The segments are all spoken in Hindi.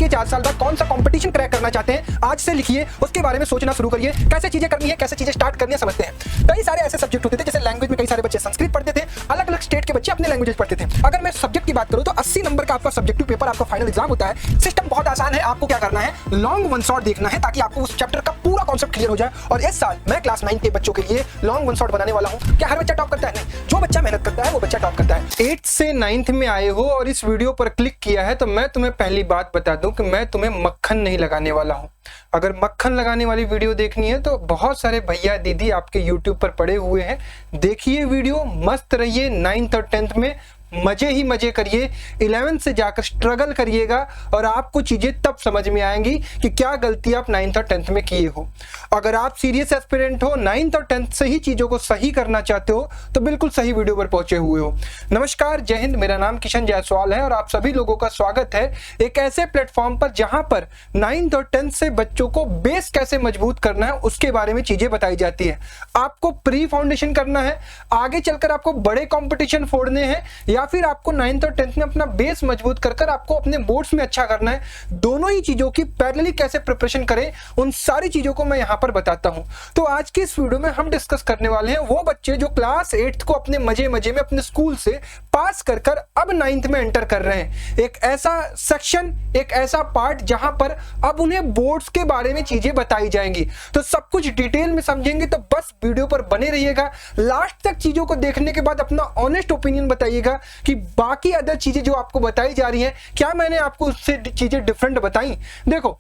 4 साल बाद कौन सा कंपटीशन क्रैक करना चाहते हैं आज से लिखिए, उसके बारे में सोचना शुरू करिए। कैसे चीजें करनी है, कैसे चीजें स्टार्ट करनी है समझते हैं। कई सारे ऐसे सब्जेक्ट होते थे, जैसे लैंग्वेज में कई सारे बच्चे संस्कृत पढ़ते थे, अलग अलग स्टेट के बच्चे अपने लैंग्वेज पढ़ते थे। अगर मैं सब्जेक्ट की बात करूं तो 80 नंबर का आपका सब्जेक्टिव पेपर आपका फाइनल एग्जाम होता है। सिस्टम बहुत आसान है, आपको क्या करना है, लॉन्ग वन शॉट देखना है ताकि आपको उस चैप्टर का पूरा कॉन्सेप्ट क्लियर हो जाए। और इस साल मैं क्लास 9 के बच्चों के लिए लॉन्ग वन शॉट बनाने वाला हूं। क्या हर बच्चा टॉप करता है? नहीं, जो बच्चा मेहनत करता है वो बच्चा टॉप करता है। 8th से 9th में आए हो और इस वीडियो पर क्लिक किया है तो मैं तुम्हें पहली बात बता दूं कि मैं तुम्हें मक्खन नहीं लगाने वाला हूं। अगर मक्खन लगाने वाली वीडियो देखनी है तो बहुत सारे भैया दीदी आपके YouTube पर पड़े हुए हैं, देखिए वीडियो, मस्त रहिए। 9th और 10th में मजे ही मजे करिए, 11th से जाकर स्ट्रगल करिएगा और आपको चीजें तब समझ में आएंगी कि क्या गलती आप 9th और 10th में किए हो। अगर आप सीरियस एस्पिरेंट हो, 9th और 10th से ही चीजों को सही करना चाहते हो तो बिल्कुल सही वीडियो पर पहुंचे हुए हो। नमस्कार, जय हिंद, मेरा नाम किशन जायसवाल है और आप सभी लोगों का स्वागत है एक ऐसे प्लेटफॉर्म पर जहां पर 9th और 10th से बच्चों को बेस कैसे मजबूत करना है उसके बारे में चीजें बताई जाती है। आपको प्री फाउंडेशन करना है, आगे चलकर आपको बड़े कॉम्पिटिशन फोड़ने हैं, या फिर आपको 9th और 10th में अपना बेस मजबूत कर आपको अपने बोर्ड्स में अच्छा करना है। दोनों ही चीजों की पैरेलली कैसे प्रिपरेशन करें, उन सारी चीजों को मैं यहां पर बताता हूं। तो आज की इस वीडियो में हम डिस्कस करने वाले हैं वो बच्चे जो क्लास 8th को अपने मजे मजे में अपने स्कूल से पास कर अब 9th में एंटर कर रहे हैं। एक ऐसा सेक्शन, एक ऐसा पार्ट जहां पर अब उन्हें बोर्ड्स के बारे में चीजें बताई जाएंगी। तो सब कुछ डिटेल में समझेंगे तो बस वीडियो पर बने रहिएगा। लास्ट तक चीजों को देखने के बाद अपना ऑनेस्ट ओपिनियन बताइएगा कि बाकी अदर चीजें जो आपको बताई जा रही हैं, क्या मैंने आपको उससे चीजें डिफरेंट बताई। देखो,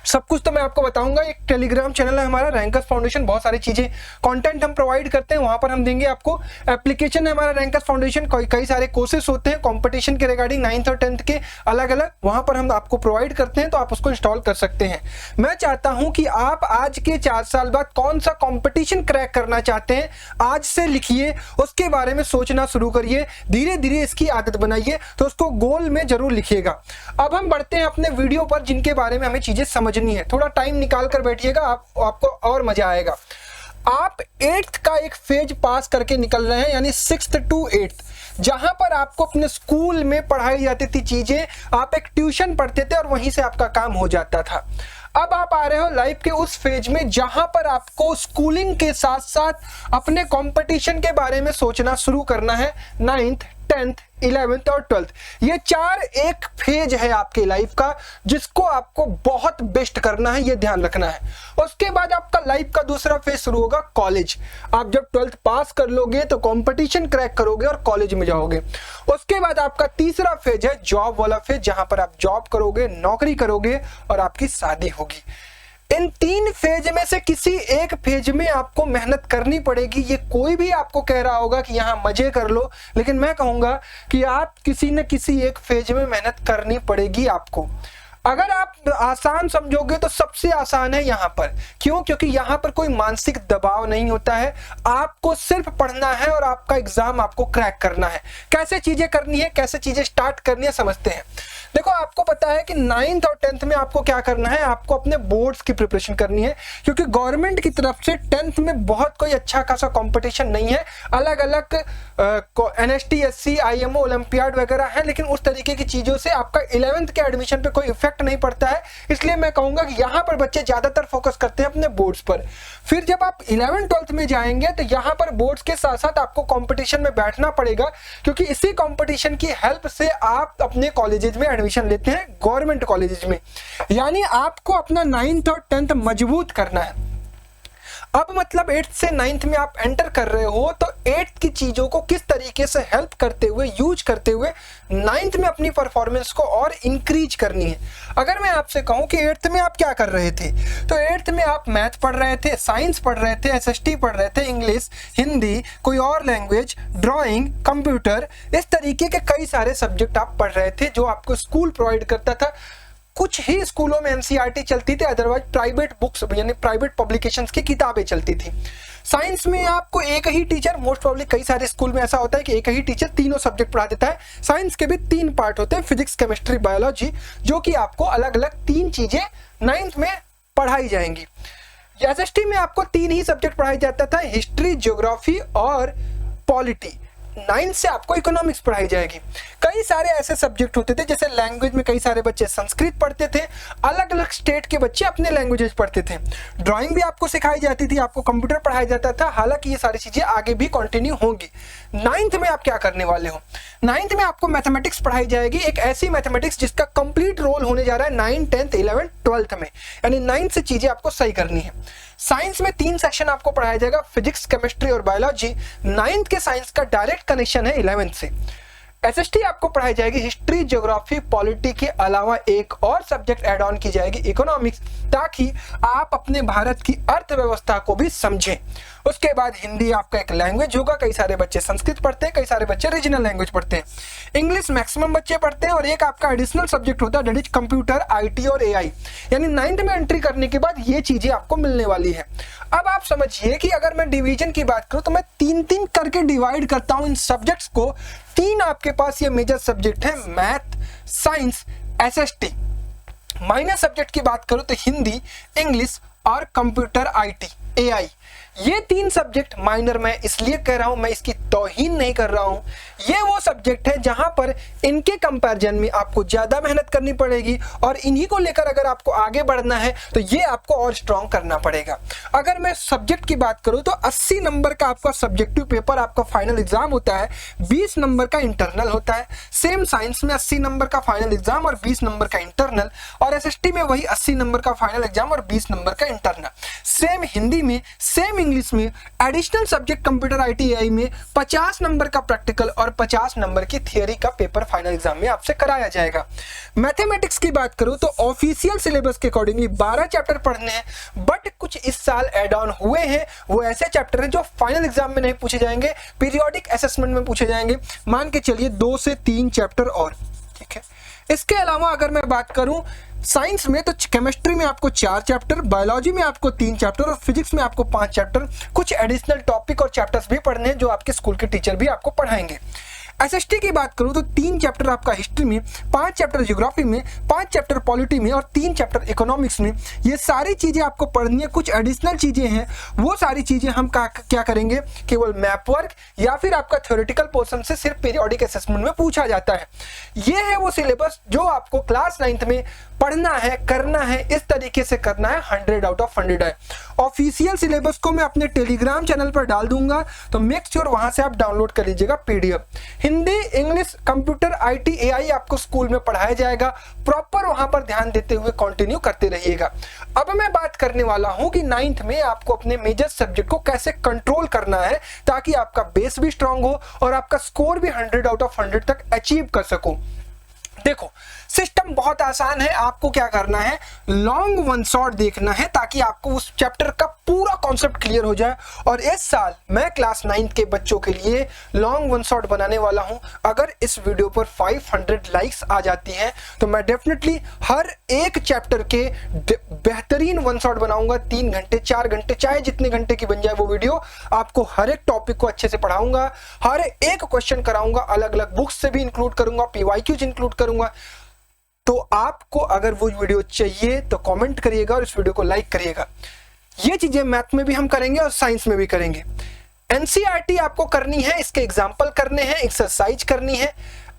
सब कुछ तो मैं आपको बताऊंगा। एक टेलीग्राम चैनल है हमारा रैंकर्स फाउंडेशन, बहुत सारी चीजें कंटेंट हम प्रोवाइड करते हैं, वहां पर हम देंगे आपको। एप्लीकेशन है हमारा रैंकर्स फाउंडेशन, कई सारे कोर्सेस होते हैं कंपटीशन के रिगार्डिंग 9th और 10th के अलग अलग, वहां पर हम आपको प्रोवाइड करते हैं, तो आप उसको इंस्टॉल कर सकते हैं। मैं चाहता हूं कि आप आज के 4 साल बाद कौन सा कॉम्पिटिशन क्रैक करना चाहते हैं आज से लिखिए, उसके बारे में सोचना शुरू करिए, धीरे धीरे इसकी आदत बनाइए, तो उसको गोल में जरूर लिखिएगा। अब हम बढ़ते हैं अपने वीडियो पर जिनके बारे में हमें चीजें समझ है। थोड़ा टाइम निकाल कर बैठिएगा, आपको और मजा आएगा। आप 8th का एक फेज पास करके निकल रहे हैं, यानी 6th to 8th, जहां पर आपको अपने स्कूल में पढ़ाई जाती थी चीजें, आप एक ट्यूशन पढ़ते थे और वहीं से आपका काम हो जाता था। अब आप आ रहे हो लाइफ के उस फेज में जहां पर आपको स्कूलिंग के साथ साथ अपने कंपटीशन के बारे में सोचना शुरू करना है। 9th, 10th, 11th और 12th, ये 4 एक फेज है आपके लाइफ का जिसको आपको बहुत बेस्ट करना है, ये ध्यान रखना है। उसके बाद आपका लाइफ का दूसरा फेज शुरू होगा, कॉलेज। आप जब 12th पास कर लोगे तो कंपटीशन क्रैक करोगे और कॉलेज में जाओगे। उसके बाद आपका तीसरा फेज है जॉब वाला फेज, जहां पर आप जॉब करोगे, नौकरी करोगे और आपकी शादी होगी। इन 3 फेज में से किसी एक फेज में आपको मेहनत करनी पड़ेगी। ये कोई भी आपको कह रहा होगा कि यहां मजे कर लो, लेकिन मैं कहूंगा कि आप किसी न किसी एक फेज में मेहनत करनी पड़ेगी आपको। अगर आप आसान समझोगे तो सबसे आसान है यहां पर। क्यों? क्योंकि यहां पर कोई मानसिक दबाव नहीं होता है, आपको सिर्फ पढ़ना है और आपका एग्जाम आपको क्रैक करना है। कैसे चीजें करनी है, कैसे चीजें स्टार्ट करनी है, समझते हैं। देखो, आपको पता है कि 9th और 10th में आपको क्या करना है, आपको अपने बोर्ड्स की प्रिपरेशन करनी है, क्योंकि गवर्नमेंट की तरफ से 10th में बहुत कोई अच्छा खासा कंपटीशन नहीं है। अलग अलग NST, SC, IMO, ओलंपियाड वगैरह है, लेकिन उस तरीके की चीजों से आपका 11th के एडमिशन पे कोई इफेक्ट नहीं पड़ता है। इसलिए मैं कहूंगा कि यहाँ पर बच्चे ज्यादातर फोकस करते हैं अपने बोर्ड्स पर। फिर जब आप 11th 12th में जाएंगे तो यहाँ पर बोर्ड्स के साथ साथ आपको कंपटीशन में बैठना पड़ेगा, क्योंकि इसी कंपटीशन की हेल्प से आप अपने कॉलेजेस में एडमिशन लेते हैं, गवर्नमेंट कॉलेजेस में। यानी आपको अपना 9th और 10th मजबूत करना है। अब मतलब 8th से 9th में आप एंटर कर रहे हो तो 8th की चीजों को किस तरीके से हेल्प करते हुए, यूज करते हुए 9th में अपनी परफॉर्मेंस को और इंक्रीज करनी है। अगर मैं आपसे कहूं कि 8th में आप क्या कर रहे थे, तो 8th में आप मैथ पढ़ रहे थे, साइंस पढ़ रहे थे, SST पढ़ रहे थे, इंग्लिश, हिंदी, कोई और लैंग्वेज, ड्राइंग, कंप्यूटर, इस तरीके के कई सारे सब्जेक्ट आप पढ़ रहे थे जो आपको स्कूल प्रोवाइड करता था। कुछ ही स्कूलों में NCERT चलती थी, अदरवाइज प्राइवेट बुक्स यानी प्राइवेट पब्लिकेशंस की किताबें चलती थी। साइंस में आपको एक ही टीचर, मोस्ट प्रॉब्ली कई सारे स्कूल में ऐसा होता है कि एक ही टीचर तीनों सब्जेक्ट पढ़ा देता है। साइंस के भी 3 पार्ट होते हैं, फिजिक्स, केमिस्ट्री, बायोलॉजी, जो कि आपको अलग अलग 3 चीजें 9th में पढ़ाई जाएंगी। SST में आपको 3 ही सब्जेक्ट पढ़ाई जाता था, हिस्ट्री, ज्योग्राफी और पॉलिटी। 9 से आपको इकोनॉमिक्स पढ़ाई जाएगी। कई सारे ऐसे सब्जेक्ट होते थे, जैसे लैंग्वेज में कई सारे बच्चे संस्कृत पढ़ते थे, अलग अलग स्टेट के बच्चे अपने लैंग्वेजेस पढ़ते थे। ड्राइंग भी आपको सिखाई जाती थी, आपको कंप्यूटर पढ़ाया जाता था। हालांकि ये सारी चीजें आगे भी कंटिन्यू होंगी। 9th में आप क्या करने वाले हो? 9th में आपको मैथमेटिक्स पढ़ाई जाएगी, एक ऐसी मैथमेटिक्स जिसका कंप्लीट रोल होने जा रहा है 9, 10th, 11th, 12th में, यानी 9 से चीजें आपको सही करनी है। साइंस में 3 सेक्शन आपको पढ़ाया जाएगा, फिजिक्स, केमिस्ट्री और बायोलॉजी। 9th के साइंस का डायरेक्ट कनेक्शन है 11th से। एसएसटी आपको पढ़ाई जाएगी हिस्ट्री, ज्योग्राफी, पॉलिटी के अलावा एक और सब्जेक्ट ऐड ऑन की जाएगी इकोनॉमिक्स, ताकि आप अपने भारत की अर्थव्यवस्था को भी समझें। उसके बाद हिंदी आपका एक लैंग्वेज होगा, कई सारे बच्चे संस्कृत पढ़ते हैं, कई सारे बच्चे रीजनल लैंग्वेज पढ़ते हैं। इंग्लिश मैक्सिमम बच्चे पढ़ते हैं, और एक आपका एडिशनल सब्जेक्ट होता है दैट इज कंप्यूटर, आईटी और एआई। यानी 9th में एंट्री करने के बाद ये चीजें आपको मिलने वाली है। अब आप समझिए कि अगर मैं डिवीजन की बात करूं तो मैं 3-3 करके डिवाइड करता हूं इन सब्जेक्ट्स को। 3 आपके पास ये मेजर सब्जेक्ट है, math, science, SST. Minor subject की बात करूं तो हिंदी, इंग्लिश और कंप्यूटर, आईटी, एआई। ये 3 सब्जेक्ट माइनर मैं इसलिए कह रहा हूं, मैं इसकी तौहीन नहीं कर रहा हूं। ये वो सब्जेक्ट है जहां पर इनके कंपैरिजन में आपको ज्यादा मेहनत करनी पड़ेगी, और इन्हीं को लेकर अगर आपको आगे बढ़ना है तो ये आपको और स्ट्रॉन्ग करना पड़ेगा। अगर मैं सब्जेक्ट की बात करूं तो 80 नंबर का आपका सब्जेक्टिव पेपर आपका फाइनल एग्जाम होता है, 20 नंबर का इंटरनल होता है। सेम साइंस में 80 नंबर का फाइनल एग्जाम और 20 नंबर का इंटरनल, और एसएसटी में वही 80 नंबर का फाइनल एग्जाम और 20 नंबर का इंटरनल। सेम हिंदी में, सेम इंग्लिश में, additional subject computer, IT, AI में 50 नंबर का प्रैक्टिकल और 50 नंबर की थियरी का पेपर फाइनल एग्जाम में आपसे कराया जाएगा। मैथमेटिक्स की बात करूं तो ऑफिशियल सिलेबस के अकॉर्डिंगली 12 चैप्टर पढ़ने हैं, बट कुछ इस साल ऐड ऑन हुए हैं। वो ऐसे चैप्टर हैं जो फाइनल एग्जाम में नहीं पूछे जाएंगे, पीरियोडिक असेसमेंट में पूछे जाएंगे। मान के चलिए 2 से 3 चैप्टर और, ठीक है। इसके अलावा अगर मैं बात करूं साइंस में तो केमिस्ट्री में आपको 4 चैप्टर, बायोलॉजी में आपको 3 चैप्टर और फिजिक्स में आपको 5 चैप्टर। कुछ एडिशनल टॉपिक और चैप्टर्स भी पढ़ने हैं जो आपके स्कूल के टीचर भी आपको पढ़ाएंगे। एसएसटी की बात करूं तो 3 चैप्टर आपका हिस्ट्री में, 5 चैप्टर ज्योग्राफी में, 5 चैप्टर पॉलिटी में और 3 चैप्टर इकोनॉमिक्स में। ये सारी चीजें आपको पढ़नी है। कुछ एडिशनल चीजें हैं, वो सारी चीजें हम क्या करेंगे, केवल मैप वर्क या फिर आपका थ्योरेटिकल पोर्शन से सिर्फ पीरियोडिक असेसमेंट में पूछा जाता है। ये है वो सिलेबस जो आपको क्लास 9th में पढ़ना है, करना है, इस तरीके से करना है। 100 आउट ऑफ 100 है। ऑफिशियल सिलेबस को मैं अपने टेलीग्राम चैनल पर डाल दूंगा, तो मेक श्योर वहां से आप डाउनलोड कर लीजिएगा PDF. Hindi, English, computer, IT, AI आपको स्कूल में पढ़ाया जाएगा। प्रॉपर वहां पर ध्यान देते हुए कंटिन्यू करते रहिएगा। अब मैं बात करने वाला हूं कि 9th में आपको अपने मेजर सब्जेक्ट को कैसे कंट्रोल करना है, ताकि आपका बेस भी स्ट्रांग हो और आपका स्कोर भी 100 आउट ऑफ 100 तक अचीव कर सको। देखो, सिस्टम बहुत आसान है। आपको क्या करना है, लॉन्ग वन शॉट देखना है, ताकि आपको उस चैप्टर का पूरा कॉन्सेप्ट क्लियर हो जाए। और इस साल मैं क्लास 9th के बच्चों के लिए लॉन्ग वन शॉट बनाने वाला हूं। अगर इस वीडियो पर 500 लाइक्स आ जाती हैं तो मैं डेफिनेटली हर एक चैप्टर के बेहतरीन वन शॉट बनाऊंगा। 3 घंटे, 4 घंटे, चाहे जितने घंटे की बन जाए वो वीडियो, आपको हर एक टॉपिक को अच्छे से पढ़ाऊंगा, हर एक क्वेश्चन कराऊंगा, अलग अलग बुक्स से भी इंक्लूड करूंगा, पीवाईक्यूज इंक्लूड करूंगा। तो आपको अगर वो वीडियो चाहिए तो कमेंट करिएगा और इस वीडियो को लाइक करिएगा। ये चीजें मैथ में भी हम करेंगे और साइंस में भी करेंगे। एनसीईआरटी आपको करनी है, इसके एग्जाम्पल करने हैं, एक्सरसाइज करनी है।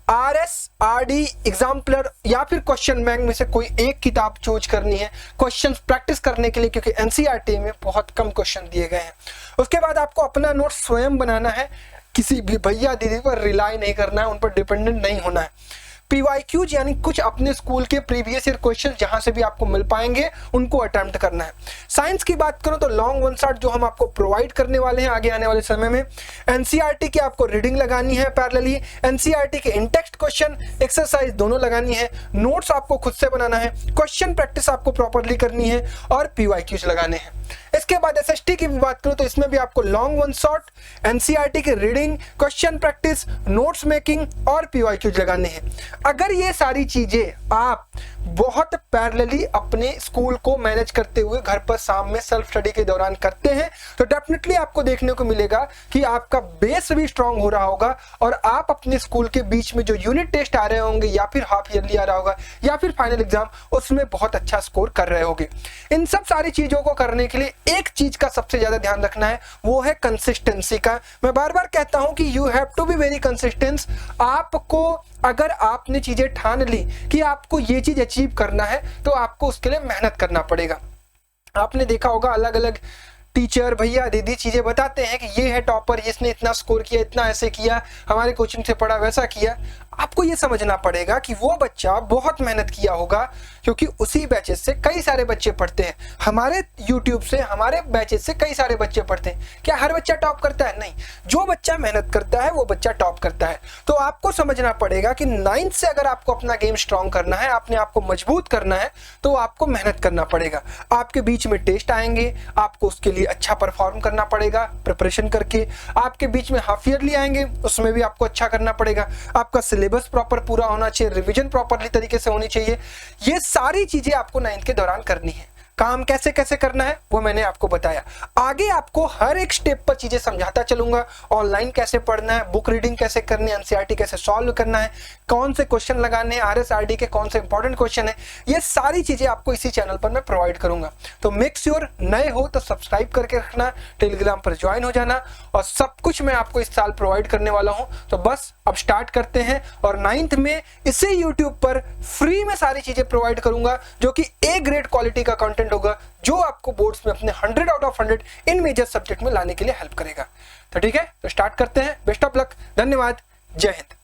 आरएस, आरडी, एग्जाम्पलर या फिर क्वेश्चन बैंक में से कोई एक किताब चूज करनी है क्वेश्चन प्रैक्टिस करने के लिए, क्योंकि एनसीईआरटी में बहुत कम क्वेश्चन दिए गए हैं। उसके बाद आपको अपना नोट स्वयं बनाना है, किसी भी भैया दीदी पर रिलाई नहीं करना है, उन पर डिपेंडेंट नहीं होना है। पीवाईक्यूज यानी कुछ अपने स्कूल के प्रीवियस ईयर क्वेश्चन जहां से भी आपको मिल पाएंगे उनको अटेम्प्ट करना है। साइंस की बात करूं तो लॉन्ग वन शॉट जो हम आपको प्रोवाइड करने वाले हैं आगे आने वाले समय में। एनसीईआरटी की आपको रीडिंग लगानी है पैरेलली, एनसीईआरटी के इनटेक्स्ट क्वेश्चन, एक्सरसाइज दोनों लगानी है, नोट्स आपको खुद से बनाना है, क्वेश्चन प्रैक्टिस आपको प्रॉपरली करनी है और पीवाईक्यूज लगाने हैं। इसके बाद एसएसटी की बात करूं तो इसमें भी आपको लॉन्ग वन शॉट, एनसीईआरटी की reading, question practice, notes making और पीवाईक्यूज लगाने हैं। अगर ये सारी चीजें आप बहुत पैरेलली अपने स्कूल को मैनेज करते हुए घर पर शाम में सेल्फ स्टडी के दौरान करते हैं तो डेफिनेटली आपको देखने को मिलेगा कि आपका बेस भी स्ट्रांग हो रहा होगा और आप अपने स्कूल के बीच में जो यूनिट टेस्ट आ रहे होंगे या फिर हाफ ईयरली आ रहा होगा या फिर फाइनल एग्जाम, उसमें बहुत अच्छा स्कोर कर रहे होंगे। इन सब सारी चीजों को करने के लिए एक चीज का सबसे ज्यादा ध्यान रखना है, वो है कंसिस्टेंसी का। मैं बार बार कहता हूं कि you have to be very consistent. आपको अगर आपने चीजें ठान ली कि आपको ये चीज अचीव करना है तो आपको उसके लिए मेहनत करना पड़ेगा। आपने देखा होगा अलग अलग टीचर भैया दीदी चीजें बताते हैं कि ये है टॉपर, इसने इतना स्कोर किया, इतना ऐसे किया, हमारे कोचिंग से पढ़ा, वैसा किया। आपको ये समझना पड़ेगा कि वो बच्चा बहुत मेहनत किया होगा क्योंकि उसी बैचेस से कई सारे बच्चे पढ़ते हैं। हमारे YouTube से, हमारे बैचेस से कई सारे बच्चे पढ़ते हैं। क्या हर बच्चा टॉप करता है? नहीं। जो बच्चा मेहनत करता है वो बच्चा टॉप करता है। तो आपको समझना पड़ेगा कि 9th से अगर आपको अपना गेम स्ट्रांग करना है, अपने आप को मजबूत करना है, तो आपको मेहनत करना पड़ेगा। आपके बीच में टेस्ट आएंगे, आपको उसके लिए अच्छा परफॉर्म करना पड़ेगा प्रिपरेशन करके। आपके बीच में हाफ ईयरली आएंगे, उसमें भी आपको अच्छा करना पड़ेगा। आपका सिलेबस प्रॉपर पूरा होना चाहिए, रिवीजन प्रॉपरली तरीके से होनी चाहिए। ये सारी चीजें आपको 9th के दौरान करनी है। काम कैसे कैसे करना है वो मैंने आपको बताया। आगे आपको हर एक स्टेप पर चीजें समझाता चलूंगा। ऑनलाइन कैसे पढ़ना है, बुक रीडिंग कैसे करनी है, एनसीईआरटी कैसे सॉल्व करना है, कौन से क्वेश्चन लगाने हैं, आरएसआरडी के कौन से इंपॉर्टेंट क्वेश्चन है, ये सारी चीजें आपको इसी चैनल पर मैं प्रोवाइड करूंगा। तो मेक श्योर नए हो तो सब्सक्राइब करके रखना, टेलीग्राम पर ज्वाइन हो जाना, और सब कुछ मैं आपको इस साल प्रोवाइड करने वाला हूं। तो बस अब स्टार्ट करते हैं। और 9th में इसे यूट्यूब पर फ्री में सारी चीजें प्रोवाइड करूंगा जो कि ए ग्रेड क्वालिटी का कंटेंट होगा, जो आपको बोर्ड्स में अपने 100 out of 100 in major subject में लाने के लिए हेल्प करेगा। तो ठीक है, तो स्टार्ट करते हैं। बेस्ट ऑफ लक, धन्यवाद, जय हिंद।